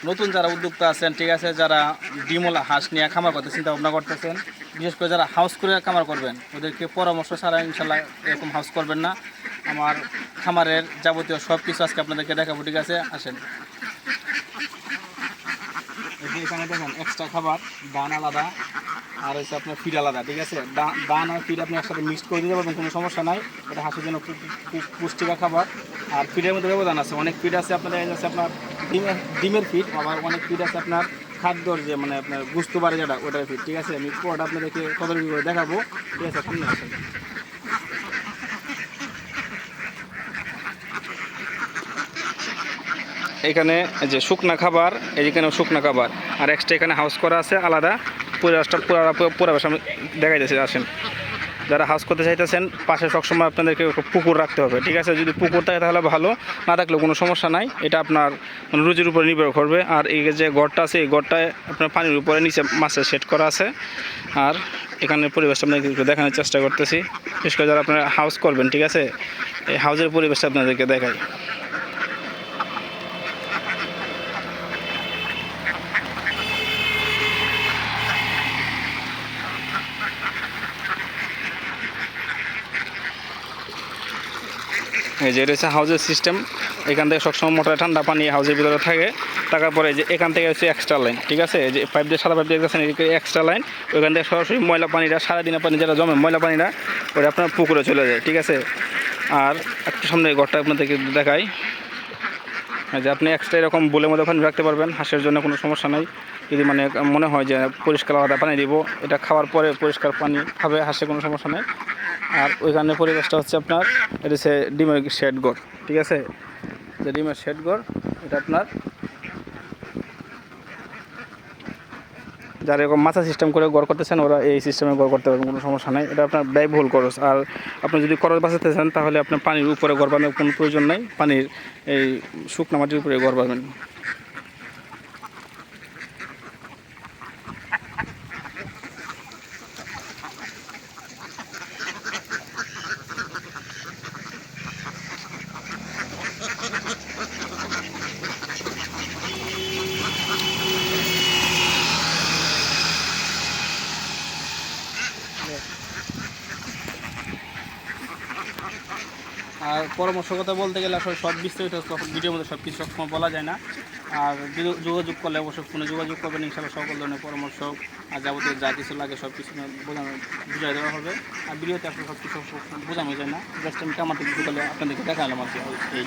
নতুন যারা উদ্যোক্তা আছেন, ঠিক আছে, যারা ডিমওয়ালা হাঁস নিয়ে খামার করতে চিন্তা ভাবনা করতেছেন, বিশেষ করে যারা হাউস করে খামার করবেন, ওদেরকে পরামর্শ ছাড়া ইনশাল্লাহ এরকম হাউস করবেন না। আমার খামারের যাবতীয় সব কিছু আজকে আপনাদেরকে দেখাবো, ঠিক আছে, আসেন। এখানে দেখেন এক্সট্রা খাবার, দান আলাদা আর হচ্ছে আপনার ফিড আলাদা, ঠিক আছে। দান আর ফিড আপনি একসাথে মিক্সড করে দিতে পারবেন, কোনো সমস্যা নাই। এটা হাঁসের জন্য পুষ্টিকর খাবার। আর ফিডের মধ্যে ব্যবধান আছে, অনেক ফিড আছে আপনাদের আছে আপনার ডিমের ফিড, আবার অনেক ফিড আছে আপনার খাদ্যর যে মানে আপনার গুস্ত বাড়ে যেটা, ওটার ফিড, ঠিক আছে। আমি পুরোটা আপনাদেরকে তদারকি করে দেখাবো, ঠিক আছে, সামনে আসেন। এখানে যে শুকনা খাবার, এইখানেও শুকনা খাবার, আর এক্সট্রা এখানে হাউস করা আছে আলাদা। পুরো আমি দেখাইতেছি, আসেন। যারা হাউস করতে চাইতেছেন পাশে সবসময় আপনাদেরকে পুকুর রাখতে হবে, ঠিক আছে। যদি পুকুর থাকে তাহলে ভালো, না থাকলেও কোনো সমস্যা নাই। এটা আপনার রুজির উপরে নির্ভর করবে। আর এই যে ঘরটা আছে, এই ঘরটায় আপনার পানির উপরে নিচে মাছের সেট করা আছে। আর এখানে পরিবেশটা আপনাদেরকে একটু দেখানোর চেষ্টা করতেছি, বিশেষ করে যারা আপনারা হাউস করবেন, ঠিক আছে। এই হাউসের পরিবেশটা আপনাদেরকে দেখাই। এই যে এটা হচ্ছে হাউসের সিস্টেম। এখান থেকে সবসময় মোটরে ঠান্ডা পানি হাউসের ভিতরে থাকে। থাকার পরে যে এখান থেকে হচ্ছে এক্সট্রা লাইন, ঠিক আছে। এই যে পাইপ দিয়ে সাদা পাইপ দিয়ে গেছেন, এক্সট্রা লাইন। ওইখান থেকে সরাসরি ময়লা পানিটা, সারাদিনের পানি যেটা জমে ময়লা পানিটা, ওটা আপনার পুকুরে চলে যায়, ঠিক আছে। আর একটু সামনে ঘরটা আপনাদেরকে দেখাই, যে আপনি এক্সট্রা এরকম বোলের মধ্যে পানি রাখতে পারবেন, হাঁসের জন্য কোনো সমস্যা নাই। যদি মানে মনে হয় যে পরিষ্কার আলাদা পানি দিব, এটা খাওয়ার পরে পরিষ্কার পানি খাবে হাঁসে, কোনো সমস্যা নেই। আর ওইখানে পরিবেশটা হচ্ছে আপনার, এটা হচ্ছে ডিমের শেড ঘর, ঠিক আছে। যে ডিমের শেড ঘর, এটা আপনার যারা এরকম মাছা সিস্টেম করে ঘর করতেছেন, ওরা এই সিস্টেমে ঘর করতে পারবেন, কোনো সমস্যা নেই। এটা আপনার ব্যয়বহুল খরচ। আর আপনি যদি খরচ বাঁচাতে চান, তাহলে আপনার পানির উপরে ঘর বাঁধার কোনো প্রয়োজন নেই, পানির এই শুকনো মাটির উপরে ঘর বাঁধবেন। আর পরামর্শ কথা বলতে গেলে আসলে সব বিস্তারিত ভিডিওর মধ্যে সব কিছু সবসময় বলা যায় না। আর যোগাযোগ করলে অবশ্যই ফোনে যোগাযোগ করবেন, ইনশাআল্লাহ সকল ধরনের পরামর্শ আর যাবতীয় যা কিছু লাগে সব কিছু বুঝাই দেওয়া হবে। আর ভিডিওতে আসলে সব কিছু বোঝানো যায় না, জাস্ট আমি কামাতে কিছু করলে আপনাদেরকে দেখালাম আর কি, এই।